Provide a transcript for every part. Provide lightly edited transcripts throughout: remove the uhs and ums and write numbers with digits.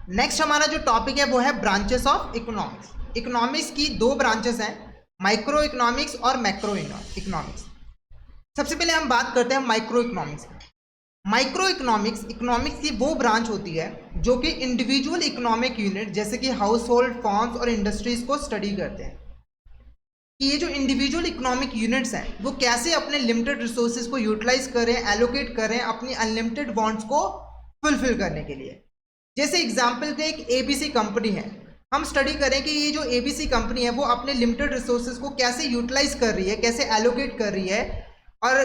Next हमारा जो topic है वो है ब्रांचेस ऑफ इकोनॉमिक्स। इकोनॉमिक्स की दो ब्रांचेस हैं, माइक्रो इकोनॉमिक्स और मैक्रो इकोनॉमिक्स। सबसे पहले हम बात करते हैं माइक्रो इकोनॉमिक्स की। माइक्रो इकोनॉमिक्स इकोनॉमिक्स की वो ब्रांच होती है जो कि इंडिविजुअल इकोनॉमिक यूनिट जैसे कि हाउस होल्ड, फर्म्स और इंडस्ट्रीज को स्टडी करते हैं कि ये जो इंडिविजुअल इकोनॉमिक यूनिट्स हैं वो कैसे अपने लिमिटेड रिसोर्सेज को यूटिलाइज करें, एलोकेट करें अपनी अनलिमिटेड वांट्स को फुलफिल करने के लिए। जैसे एग्जांपल के एक एबीसी कंपनी है, हम स्टडी करें कि ये जो एबीसी कंपनी है वो अपने लिमिटेड रिसोर्सेज को कैसे यूटिलाइज कर रही है, कैसे एलोकेट कर रही है और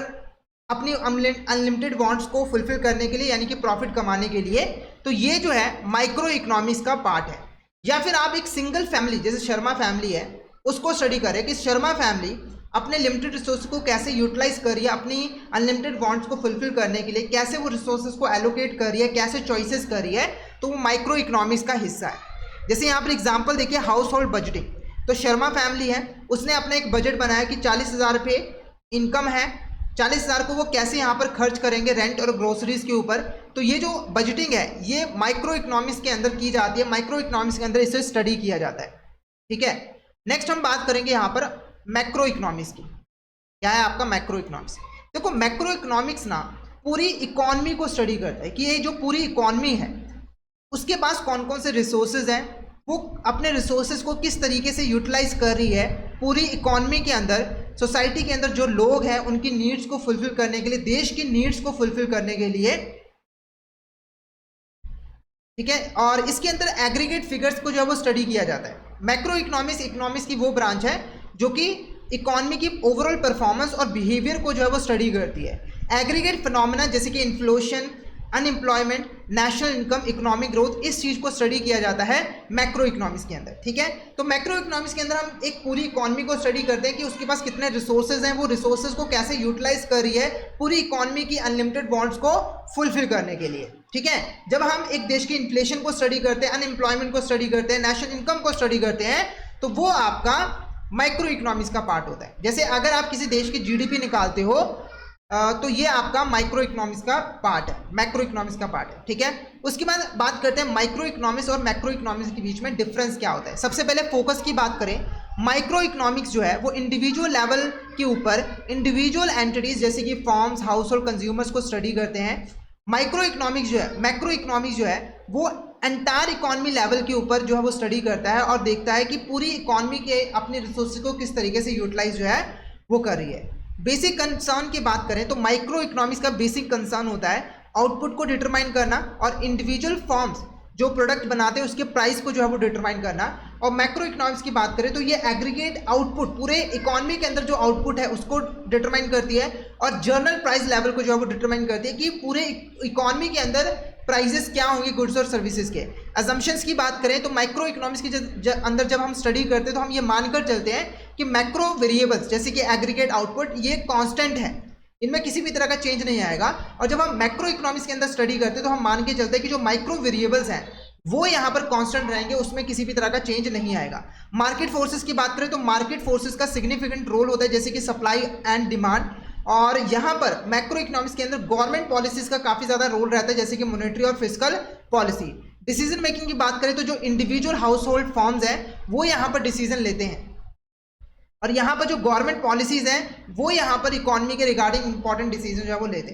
अपनी अनलिमिटेड वांट्स को फुलफिल करने के लिए, यानी कि प्रॉफिट कमाने के लिए। तो ये जो है माइक्रो इकोनॉमिक्स का पार्ट है। या फिर आप एक सिंगल फैमिली जैसे शर्मा फैमिली है उसको स्टडी करें कि शर्मा फैमिली अपने लिमिटेड रिसोर्स को कैसे यूटिलाइज कर रही है, अपनी अनलिमिटेड वांट्स को फुलफिल करने के लिए कैसे वो रिसोर्सेज को एलोकेट कर रही है, कैसे चॉइसेस कर रही है, तो वो माइक्रो इकोनॉमिक्स का हिस्सा है। जैसे यहाँ पर एग्जांपल देखिए, हाउस होल्ड बजटिंग। तो शर्मा फैमिली है, उसने अपना एक बजट बनाया कि 40,000 रुपये इनकम है, 40,000 को वो कैसे यहाँ पर खर्च करेंगे रेंट और ग्रोसरीज के ऊपर। तो ये जो बजटिंग है ये माइक्रो इकोनॉमिक्स के अंदर की जाती है, माइक्रो इकोनॉमिक्स के अंदर इसे स्टडी किया जाता है। ठीक है, नेक्स्ट हम बात करेंगे यहाँ पर मैक्रो इकोनॉमिक्स की। क्या है आपका मैक्रो इकोनॉमिक्स? देखो मैक्रो इकोनॉमिक्स ना पूरी इकोनॉमी को स्टडी करता है कि ये जो पूरी इकोनॉमी है उसके पास कौन कौन से रिसोर्सेज हैं, वो अपने रिसोर्सेज को किस तरीके से यूटिलाइज कर रही है पूरी इकोनॉमी के अंदर, सोसाइटी के अंदर जो लोग हैं उनकी नीड्स को फुलफिल करने के लिए, देश की नीड्स को फुलफिल करने के लिए। ठीक है, और इसके अंदर एग्रीगेट फिगर्स को जो है वो स्टडी किया जाता है। मैक्रो इकोनॉमिक्स की वो ब्रांच है जो कि इकोनॉमी की ओवरऑल परफॉर्मेंस और बिहेवियर को जो है वो स्टडी करती है। एग्रीगेट फिनोमेना जैसे कि inflation, unemployment, national income, economic growth, इस चीज़ को स्टडी किया जाता है मैक्रो इकोनॉमिक्स के अंदर। ठीक है, तो मैक्रो इकोनॉमिक्स के अंदर हम एक पूरी इकोनॉमी को स्टडी करते हैं कि उसके पास कितने रिसोर्सेज हैं, वो रिसोर्सेज को कैसे यूटिलाइज कर रही है पूरी इकोनॉमी की अनलिमिटेड वांट्स को फुलफिल करने के लिए। ठीक है, जब हम एक देश की इन्फ्लेशन को स्टडी करते हैं, अनएम्प्लॉयमेंट को स्टडी करते हैं, नेशनल इनकम को स्टडी करते हैं, तो वो आपका माइक्रो इकोनॉमिक्स का पार्ट होता है। जैसे अगर आप किसी देश की जीडीपी निकालते हो तो ये आपका माइक्रो इकोनॉमिक्स का पार्ट है, मैक्रो इकोनॉमिक्स का पार्ट है। ठीक है, उसके बाद बात करते हैं माइक्रो इकोनॉमिक्स और मैक्रो इकोनॉमिक्स के बीच में डिफरेंस क्या होता है। सबसे पहले फोकस की बात करें, माइक्रो इकोनॉमिक्स जो है वो इंडिविजुअल लेवल के ऊपर इंडिविजुअल एंटिटीज जैसे कि फॉर्म्स, हाउस होल्ड, कंज्यूमर्स को स्टडी करते हैं। माइक्रो इकोनॉमिक्स जो है, मैक्रो इकोनॉमिक्स जो है वो एंटायर इकोनॉमी लेवल के ऊपर जो है वो स्टडी करता है और देखता है कि पूरी इकोनॉमी के अपने रिसोर्सेज को किस तरीके से यूटिलाइज जो है वो कर रही है। बेसिक कंसर्न की बात करें तो माइक्रो इकोनॉमिक्स का बेसिक कंसर्न होता है आउटपुट को डिटरमाइन करना और इंडिविजुअल फॉर्म्स जो प्रोडक्ट बनाते हैं उसके प्राइस को जो है वो डिटरमाइन करना। और मैक्रो इकोनॉमिक्स की बात करें तो ये एग्रीगेट आउटपुट, पूरे इकोनॉमी के अंदर जो आउटपुट है उसको डिटरमाइन करती है और जर्नल प्राइस लेवल को जो है वो डिटरमाइन करती है कि पूरे इकोनॉमी के अंदर प्राइजेस क्या होंगे गुड्स और सर्विसेज के। अजम्पशंस की बात करें तो माइक्रो इकोनॉमिक्स के अंदर जब हम स्टडी करते हैं तो हम ये मानकर चलते हैं कि मैक्रो वेरिएबल्स जैसे कि एग्रीगेट आउटपुट ये कांस्टेंट है, इनमें किसी भी तरह का चेंज नहीं आएगा। और जब हम मैक्रो इकोनॉमिक्स के अंदर स्टडी करते हैं तो हम मान के चलते हैं कि जो माइक्रो वेरिएबल्स हैं वो यहाँ पर कांस्टेंट रहेंगे, उसमें किसी भी तरह का चेंज नहीं आएगा। मार्केट फोर्सेस की बात करें तो मार्केट फोर्सेस का सिग्निफिकेंट रोल होता है जैसे कि सप्लाई एंड डिमांड, और यहाँ पर मैक्रो इकोनॉमिक्स के अंदर गवर्नमेंट पॉलिसीज का काफी ज्यादा रोल रहता है जैसे कि मॉनेटरी और फिस्कल पॉलिसी। डिसीजन मेकिंग की बात करें तो जो इंडिविजुअल हाउस होल्ड फॉर्म्स हैं वो यहाँ पर डिसीजन लेते हैं और यहाँ पर जो गवर्नमेंट पॉलिसीज हैं वो यहाँ पर इकोनॉमी के रिगार्डिंग इंपॉर्टेंट डिसीजन जो है वो लेते हैं।